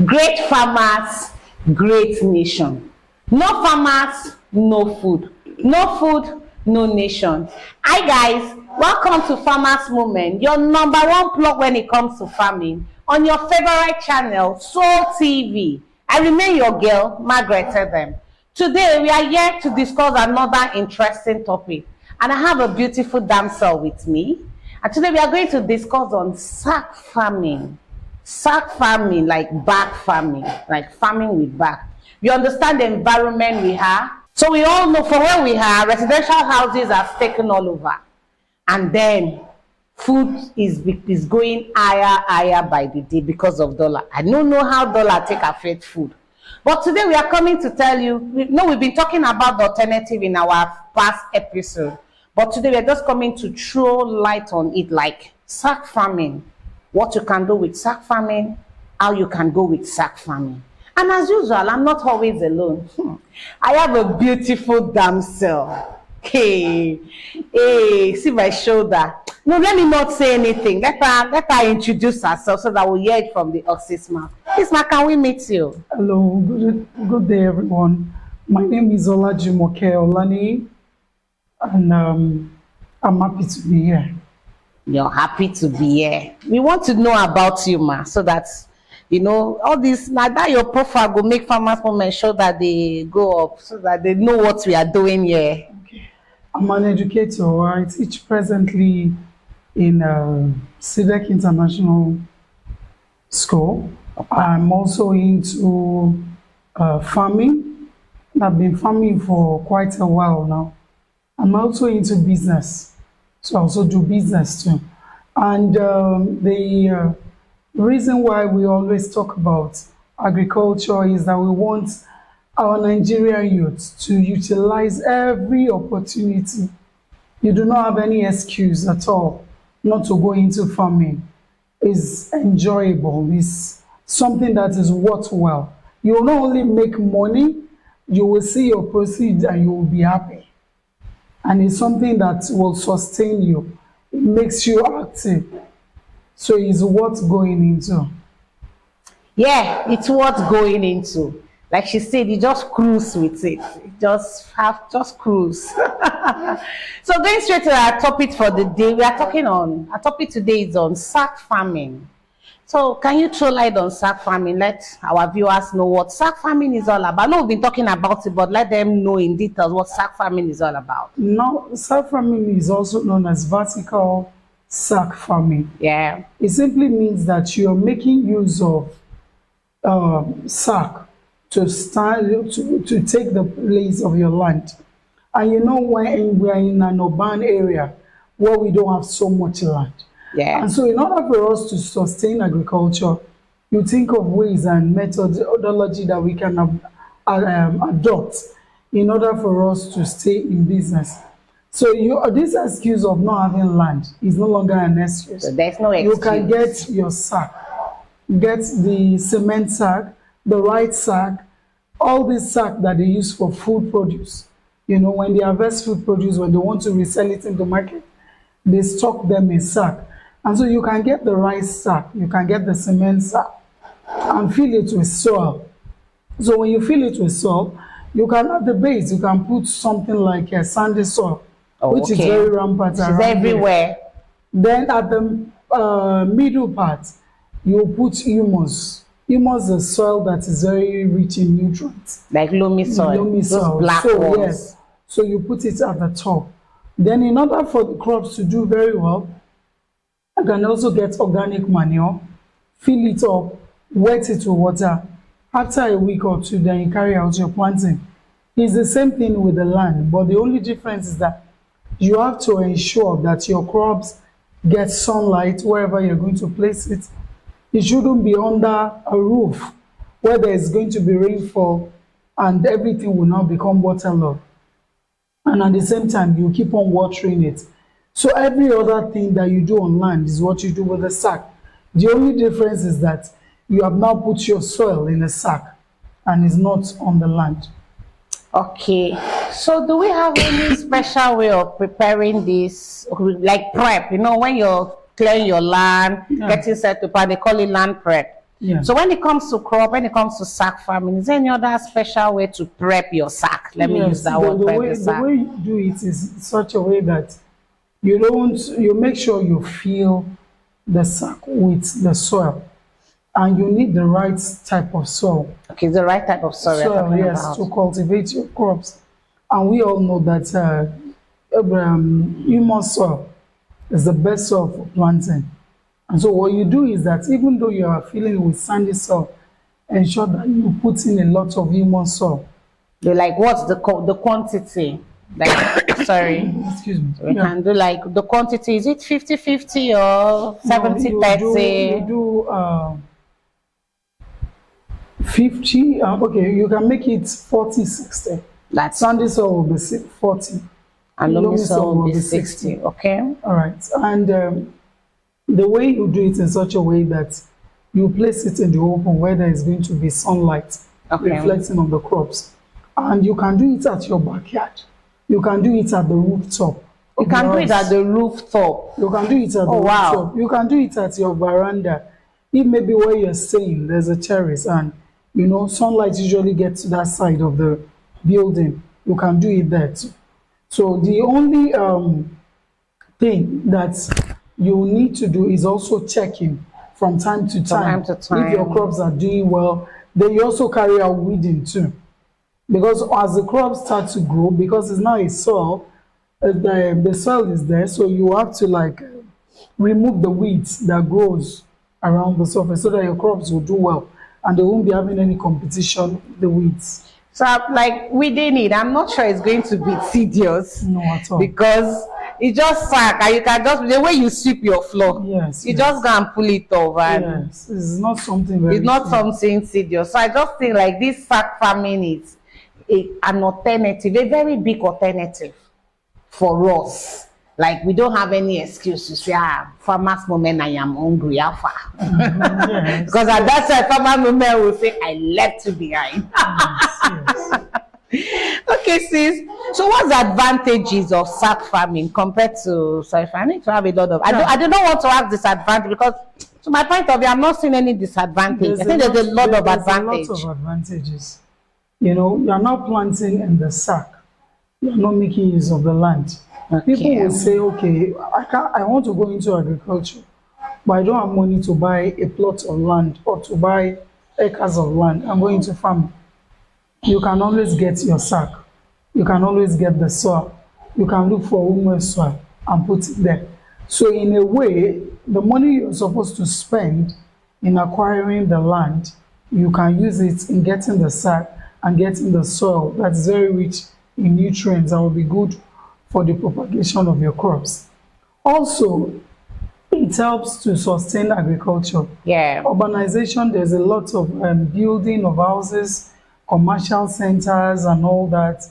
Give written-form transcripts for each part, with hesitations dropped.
Great farmers, great nation. No farmers, no food. No food, no nation. Hi guys, welcome to Farmers Moment, your number one plug when it comes to farming on your favorite channel, Soul TV. I remain your girl, Margaret Edem. Today we are here to discuss another interesting topic, and I have a beautiful damsel with me. And today we are going to discuss on sack farming. Sack farming, like bag farming, like farming with bag. You understand the environment we have. So we all know from where we are, residential houses are taken all over. And then food is going higher by the day because of dollar. I don't know how dollar take affect food. But today we are coming to tell you, we've been talking about the alternative in our past episode. But today we are just coming to throw light on it, like sack farming. What you can do with sack farming, how you can go with sack farming. And as usual, I'm not always alone. I have a beautiful damsel. Hey, see my shoulder. No, let me not say anything. Let her introduce herself so that we'll hear it from the horse's mouth. Isma, can we meet you? Hello, good day, everyone. My name is Olajumoke Olani, and I'm happy to be here. You're happy to be here. We want to know about you, ma, so that all this, now that your profile will make Farmers Moment sure that they go up, so that they know what we are doing here. Okay. I'm an educator. I teach presently in SIDEC International School. Okay. I'm also into farming. I've been farming for quite a while now. I'm also into business. So I also do business too. And the reason why we always talk about agriculture is that we want our Nigerian youth to utilize every opportunity. You do not have any excuse at all not to go into farming. It's enjoyable. It's something that is worthwhile. You will not only make money, you will see your proceeds and you will be happy. And it's something that will sustain you. It makes you active. So it's worth going into. Yeah, it's worth going into. Like she said, you just cruise with it. Just cruise. So going straight to our topic for the day, our topic today is on sack farming. So can you throw light on sack farming? Let our viewers know what sack farming is all about. I know we've been talking about it, but let them know in details what sack farming is all about. Now, sack farming is also known as vertical sack farming. Yeah. It simply means that you're making use of sack to take the place of your land. And when we're in an urban area where we don't have so much land. Yeah. And so in order for us to sustain agriculture, you think of ways and methodology that we can adopt in order for us to stay in business. So this excuse of not having land is no longer an excuse. So there's no excuse. You can get your sack, get the cement sack, the right sack, all these sack that they use for food produce. When they harvest food produce, when they want to resell it in the market, they stock them in sack. And so you can get the rice sack, you can get the cement sack and fill it with soil. So when you fill it with soil, you can at the base, you can put something like a sandy soil, which is very rampant. It's everywhere. Then at the middle part, you put humus. Humus is soil that is very rich in nutrients. Like loamy soil. Loamy soil. Those black ones. Yes. So you put it at the top. Then in order for the crops to do very well, you can also get organic manure, fill it up, wet it with water. After a week or two, then you carry out your planting. It's the same thing with the land, but the only difference is that you have to ensure that your crops get sunlight wherever you're going to place it. It shouldn't be under a roof where there is going to be rainfall and everything will now become waterlogged. And at the same time, you keep on watering it. So every other thing that you do on land is what you do with a sack. The only difference is that you have now put your soil in a sack and it's not on the land. Okay. So do we have any special way of preparing this, like prep? When you're clearing your land, getting set to part, they call it land prep. Yeah. So when it comes to crop, when it comes to sack farming, is there any other special way to prep your sack? Let me use that word, prep the The sack. way you do it is in such a way that you make sure you fill the sack with the soil, and you need the right type of soil. Okay, the right type of soil we're Soil, talking yes, about. to cultivate your crops. And we all know that humus soil is the best soil for planting. And so what you do is that even though you are filling it with sandy soil, ensure that you put in a lot of humus soil. You're like, what's the quantity? Like, sorry. Excuse me. We can do like the quantity. Is it 50-50 or 70-30? You do 50, okay, you can make it 40-60. That's Sandy soil will be 40. and loamy loamy soil will be 60. Okay. All right. And the way you do it in such a way that you place it in the open where there is going to be sunlight reflecting on the crops. And you can do it at your backyard. You can do it at the rooftop. You can do it at the rooftop. You can do it at the rooftop. Wow. You can do it at your veranda. If maybe where you're staying, there's a terrace and sunlight usually gets to that side of the building, you can do it there too. So the only thing that you need to do is also checking from time to time. If your crops are doing well, then you also carry out weeding too. Because as the crops start to grow, because it's now a soil, the soil is there, so you have to remove the weeds that grows around the surface so that your crops will do well and they won't be having any competition with the weeds. So weeding it, I'm not sure it's going to be tedious. No, at all. Because it just sack and you can just, the way you sweep your floor, you just go and pull it off. And yes, it's not something very something tedious. So I just think this sack farming is an alternative, a very big alternative for us. We don't have any excuse to say, farmers moment, I am hungry, how far? Yes. Because at that time, farmers moment will say, I left you behind. Yes. Okay, sis. So what's the advantages of sack farming compared to soil farming? I need to have a lot of, I do not want to have disadvantage because to my point of view, I'm not seeing any disadvantage. I think there's a lot of advantage. There's a lot of advantages. You are not planting in the sack. You are not making use of the land. Okay. People will say, okay, I want to go into agriculture, but I don't have money to buy a plot of land or to buy acres of land. I'm going to farm. You can always get your sack. You can always get the soil. You can look for humus soil and put it there. So in a way, the money you're supposed to spend in acquiring the land, you can use it in getting the sack and getting the soil that's very rich in nutrients that will be good for the propagation of your crops. Also, it helps to sustain agriculture. Yeah. Urbanization, there's a lot of building of houses, commercial centers and all that.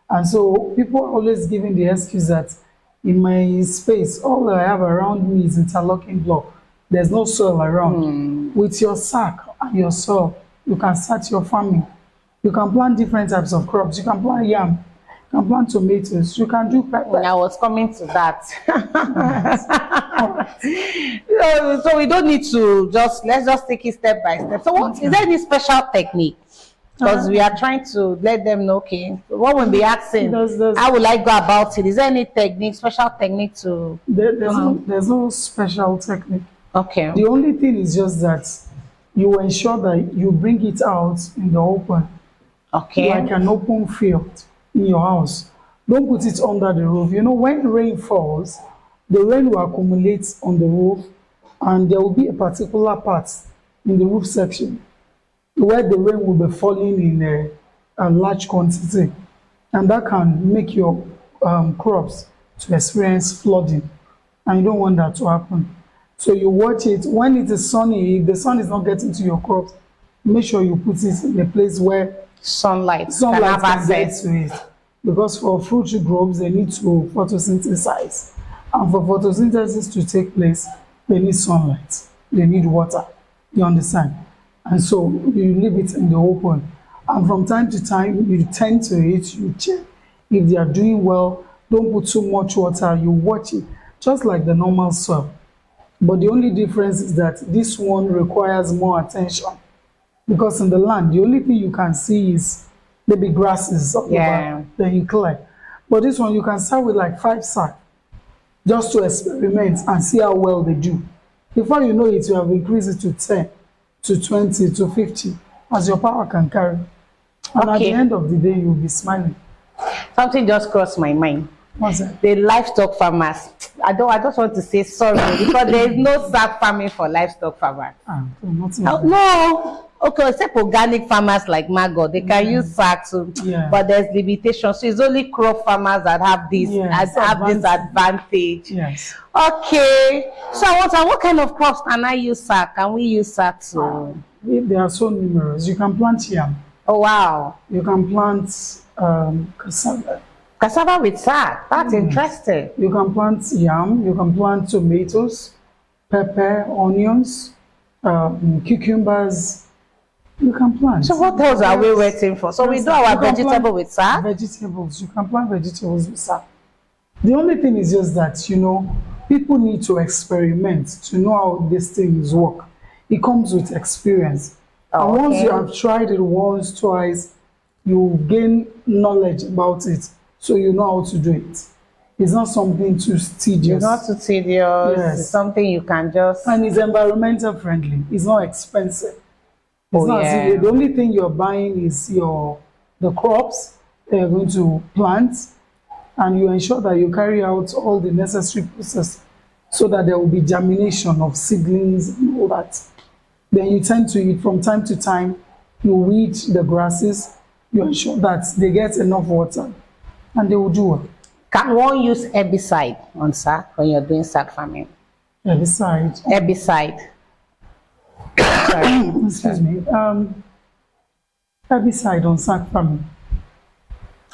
And so people are always giving the excuse that in my space, all I have around me is interlocking block. There's no soil around. With your sack and your soil, you can start your farming. You can plant different types of crops. You can plant yam. You can plant tomatoes. You can do pepper. I was coming to that. So we don't need to let's just take it step by step. So is there any special technique? Because we are trying to let them know, okay, what will be asking, how will I go about it? Is there any special technique to... There's no special technique. Okay. The only thing is just that you ensure that you bring it out in the open. Okay. Like an open field in your house. Don't put it under the roof. When rain falls, the rain will accumulate on the roof and there will be a particular part in the roof section where the rain will be falling in a large quantity. And that can make your crops to experience flooding. And you don't want that to happen. So you watch it. When it is sunny, if the sun is not getting to your crops, make sure you put it in a place where sunlight can have access to it. Because for fruit crops, they need to photosynthesize. And for photosynthesis to take place, they need sunlight. They need water. You understand? And so you leave it in the open. And from time to time, you tend to it, you check if they are doing well. Don't put too much water. You watch it, just like the normal soil. But the only difference is that this one requires more attention because in the land, the only thing you can see is maybe grasses all Yeah. over, then you collect. But this one, you can start with like 5 sacks just to experiment and see how well they do. Before you know it, you have increased it to 10, to 20, to 50, as your power can carry. And at the Okay. end of the day, you'll be smiling. Something just crossed my mind. What's that? The livestock farmers. I just want to say sorry because there is no sack farming for livestock farmers. So nothing. Oh, no. Okay, except organic farmers like Margot, they can use sack too. Yeah. But there's limitations. So it's only crop farmers that have this Yes, have this advantage. Yes. Okay. So what kind of crops can I use sack? Can we use sack too? They are so numerous. You can plant yam. Oh wow. You can plant cassava. Cassava with sack. That's interesting. You can plant yam. You can plant tomatoes, pepper, onions, cucumbers. You can plant. So what else are we waiting for? So we do our You can vegetable plant with sack? Vegetables. You can plant vegetables with sack. The only thing is just that, you know, people need to experiment to know how these things work. It comes with experience. And once you have tried it once, twice, you gain knowledge about it. So you know how to do it. It's not something too tedious. It's not too tedious. Yes. It's something you can just. And it's environmental friendly. It's not expensive. It's Oh, not as yeah. if the only thing you're buying is the crops that you're going to plant, and you ensure that you carry out all the necessary process so that there will be germination of seedlings and all that. Then you tend to eat from time to time, you weed the grasses, you ensure that they get enough water, and they will do well. Can one use herbicide on sack when you're doing sack farming? Herbicide, Herbicide. Sorry. excuse me, herbicide on sack farming.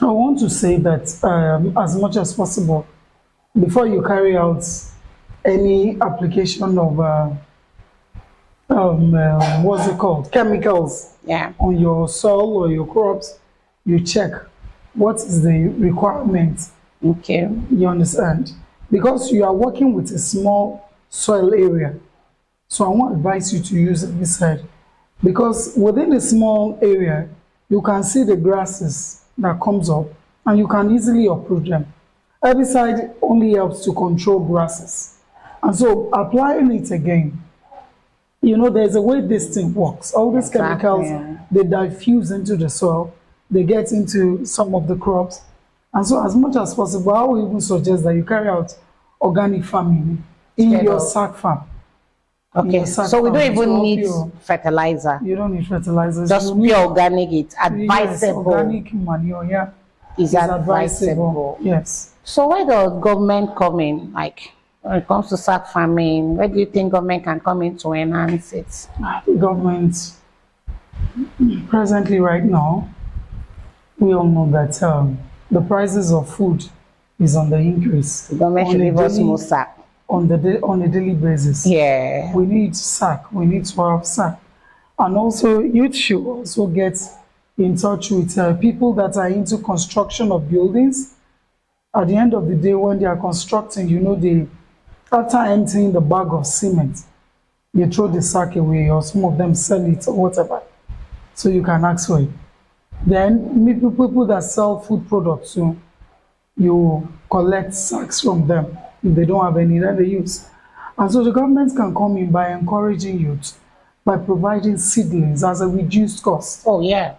I want to say that as much as possible, before you carry out any application of what's it called, chemicals Yeah. on your soil or your crops, you check what is the requirement. Okay. You understand? Because you are working with a small soil area. So I want to advise you to use herbicide. Because within a small area, you can see the grasses that comes up and you can easily uproot them. Herbicide only helps to control grasses. And so applying it again, you know, there's a way this thing works. All these Exactly, chemicals, yeah. they diffuse into the soil, they get into some of the crops. And so as much as possible, I would even suggest that you carry out organic farming in Instead your of- sack farm. Okay. Your sack So we don't farm to even help need you. fertilizer. You don't need fertilizers. Just you need, pure organic. It's yes, advisable. organic manure, yeah. Is It's advisable. Yes. So where does government come in? Like when it comes to sack farming, where do you think government can come in to enhance it? The government, presently right now, we all know that the prices of food is on the increase. The government On should a give us daily- more sack. on a daily basis. Yeah. We need sack. We need to have sack. And also, youth should also get in touch with people that are into construction of buildings. At the end of the day, when they are constructing, you know, after emptying the bag of cement, you throw the sack away, or some of them sell it or whatever. So you can ask for it. Then people that sell food products, so you collect sacks from them. If they don't have any, then they use. And so the government can come in by encouraging youth, by providing seedlings as a reduced cost. Oh yeah.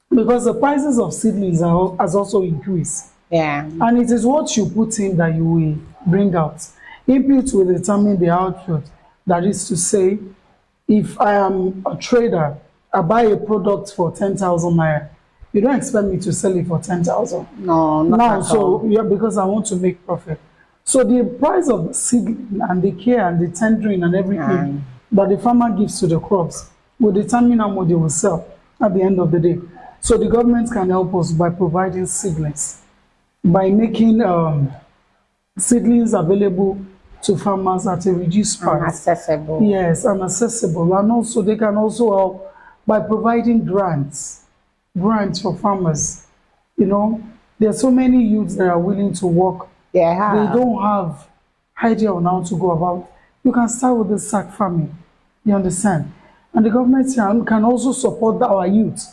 Because the prices of seedlings has also increased. Yeah. And it is what you put in that you will bring out. Input will determine the output. That is to say, if I am a trader, I buy a product for 10,000 naira. You don't expect me to sell it for 10,000. No, not Now, at so all. yeah, because I want to make profit. So the price of the seedling and the care and the tendering and everything that the farmer gives to the crops will determine how much they will sell at the end of the day. So the government can help us by providing seedlings, by making seedlings available to farmers at a reduced price. Accessible. Yes, and accessible. And also they can also help by providing grants for farmers. You know, there are so many youths that are willing to work. Yeah. They don't have idea on how to go about You can start with the sack farming. You understand? And the government can also support our youth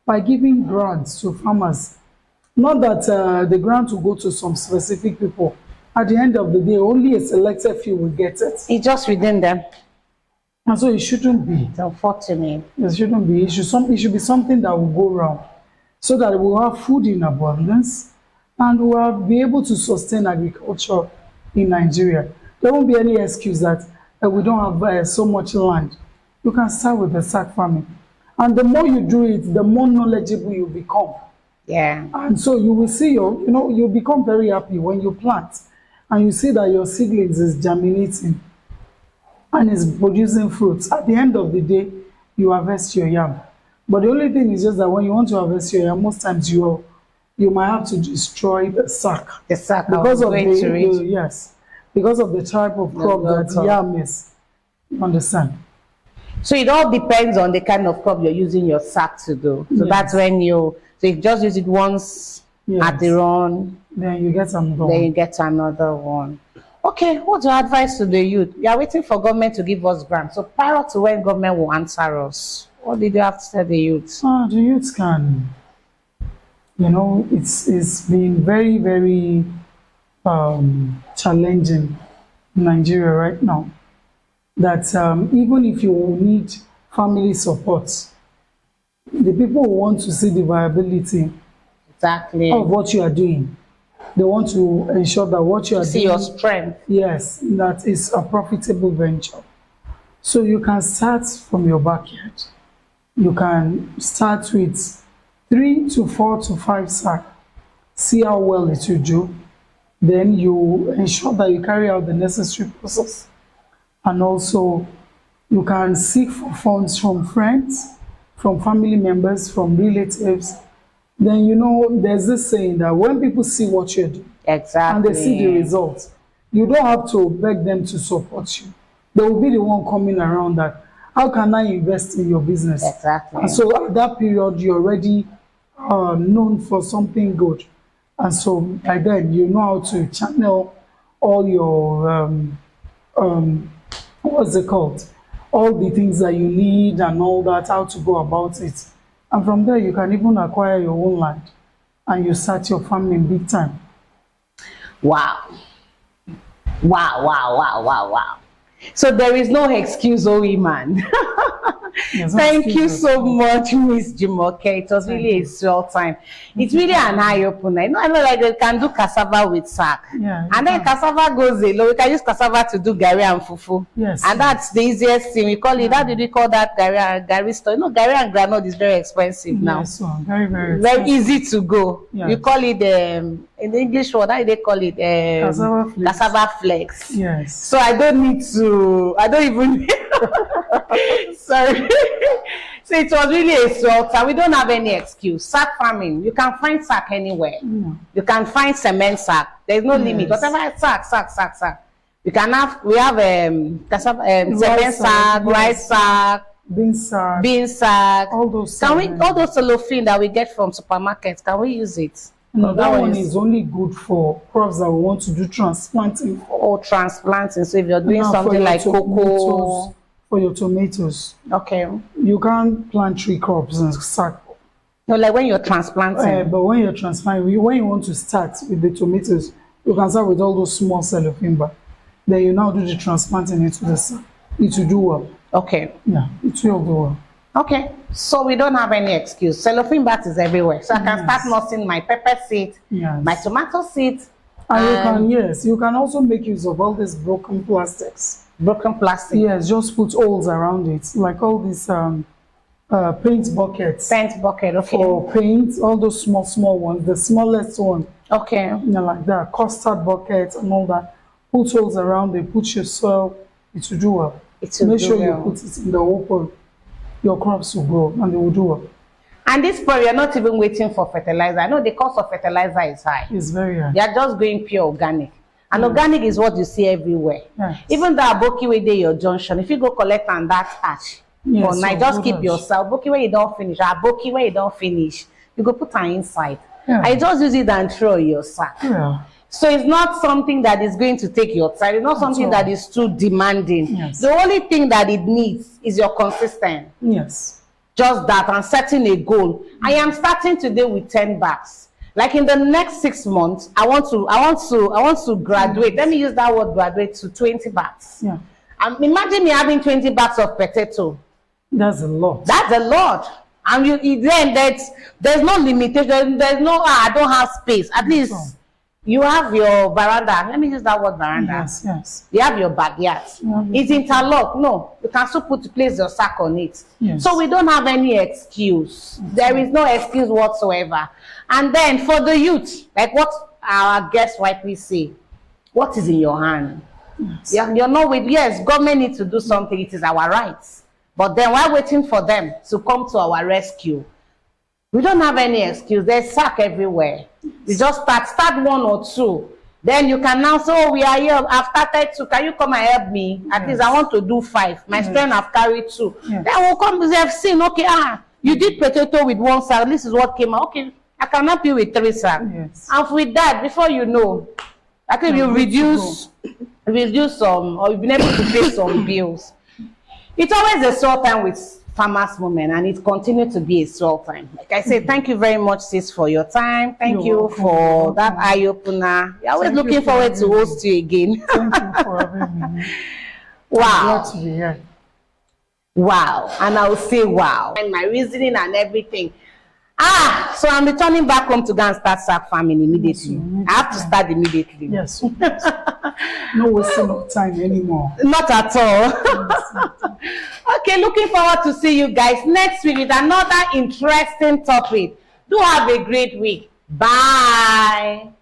by giving grants to farmers. Not that the grant will go to some specific people. At the end of the day, only a selected few will get it. It's just within them. And so it shouldn't be. It's unfortunate. It shouldn't be. It should be something that will go around so that we'll have food in abundance and we'll be able to sustain agriculture in Nigeria. There won't be any excuse that we don't have so much land. You can start with the sack farming. And the more you do it, the more knowledgeable you become. Yeah. And so you will see you become very happy when you plant and you see that your seedlings is germinating and is producing fruits. At the end of the day, you harvest your yam. But the only thing is just that when you want to harvest your yam, most times you might have to destroy the sack. The sack Because of because of the type of crop that yam is. You understand? So it all depends on the kind of crop you're using your sack to do. So that's when you just use it once at the run. Then you get another one. Then you get another one. Okay, what's your advice to the youth? We are waiting for government to give us grants. So prior to when government will answer us, what did you have to tell the youth? The youth can, it's been very, very challenging in Nigeria right now. That even if you need family support, the people who want to see the viability of what you are doing. They want to ensure that what you are doing, see your strength. Yes, that is a profitable venture. So you can start from your backyard. You can start with 3 to 4 to 5 sacks. See how well it will do. Then you ensure that you carry out the necessary process. And also, you can seek for funds from friends, from family members, from relatives. Then, there's this saying that when people see what you're doing and they see the results, you don't have to beg them to support you. They will be the one coming around that, how can I invest in your business? Exactly. And so at that period, you're already known for something good. And so by then, you know how to channel all your, what's it called? All the things that you need and all that, how to go about it. And from there, you can even acquire your own land and you start your farming big time. Wow. Wow. So there is no excuse, man. Thank you so much, Miss Jumoke. It was really a swell time. It's really an eye-opener. I know like they can do cassava with sack. Yeah, and then cassava goes alone. We can use cassava to do gari and fufu. Yes. And that's the easiest thing. We call it, how did we call that gari store? Gari and granite is very expensive now. Yes, so very, very expensive. Very easy to go. Yes. We call it, in the English word, how do they call it? Cassava flakes. Yes. So I don't even... Sorry. So it was really a swell time. We don't have any excuse. Sack farming, you can find sack anywhere. You can find cement sack. There's no limit. Whatever sack. We have cement sack, rice sack, bean sack. All those. All those cellophane that we get from supermarkets? Can we use it? No, that one is only good for crops that we want to do transplanting for. Oh, transplanting. So if you're doing something like cocoa. For your tomatoes. Okay. You can't plant 3 crops in sack. No, like when you're transplanting. But when you're transplanting, when you want to start with the tomatoes, you can start with all those small cellophane bags. Then you now do the transplanting into the sack. It will do well. Okay. Yeah, it will do well. Okay, so we don't have any excuse. Cellophane bags is everywhere. So I can start nursing my pepper seed, my tomato seed. And you can also make use of all these broken plastics. Broken plastic? Yes, just put holes around it. Like all these paint buckets. Paint bucket, okay. For paint, all those small ones, the smallest one. Okay. Like that, custard buckets and all that. Put holes around it, put your soil, it will do well. Make sure you put it in the open. Your crops will grow and they will do well. And this part, you're not even waiting for fertilizer. I know the cost of fertilizer is high. It's very high. You're just going pure organic. And organic is what you see everywhere. Yes. Even the aboki where they your junction, if you go collect on that ash, just keep yourself. Aboki where you don't finish, aboki where you don't finish, you go put her inside. I just use it and throw your sack. So it's not something that is going to take your time. It's not something that is too demanding. Yes. The only thing that it needs is your consistency. Yes. Just that, and setting a goal. I am starting today with 10 bags. Like in the next 6 months, I want to graduate. Let me use that word graduate to 20 bags. Yeah. Imagine me having 20 bags of potato. That's a lot. That's a lot. And then there's no limitation. There's no I don't have space. At least you have your veranda. Let me use that word veranda. Yes, yes. You have your backyard. It's interlocked. No, you can still place your sack on it. Yes. So we don't have any excuse. There is no excuse whatsoever. And then for the youth, like what our guests rightly say, what is in your hand? Yes. You're not with, yes, government needs to do something. It is our rights. But then while waiting for them to come to our rescue, we don't have any excuse. There's sack everywhere. You just start one or two. Then you can now say, oh, we are here. I've started 2. Can you come and help me? At least I want to do 5. My strength have carried 2. Then we'll come, they have seen, okay, you did potato with 1 sack. This is what came out. Okay, I can help you with 3 sacks. Yes. And with that, before you know, I think you reduce some, or you've been able to pay some bills. It's always a swell time with Farmers Moment, and it continues to be a swell time. Like I said, thank you very much, sis, for your time. Thank you for that eye-opener. We're always looking forward to host you again. Thank you for having me. Wow. Glad to be here. Wow. And I will say wow. And my reasoning and everything. So I'm returning back home to go and start sack farming immediately. I have to start immediately. Yes. No wasting of time anymore. Not at all. Okay, looking forward to see you guys next week with another interesting topic. Do have a great week. Bye.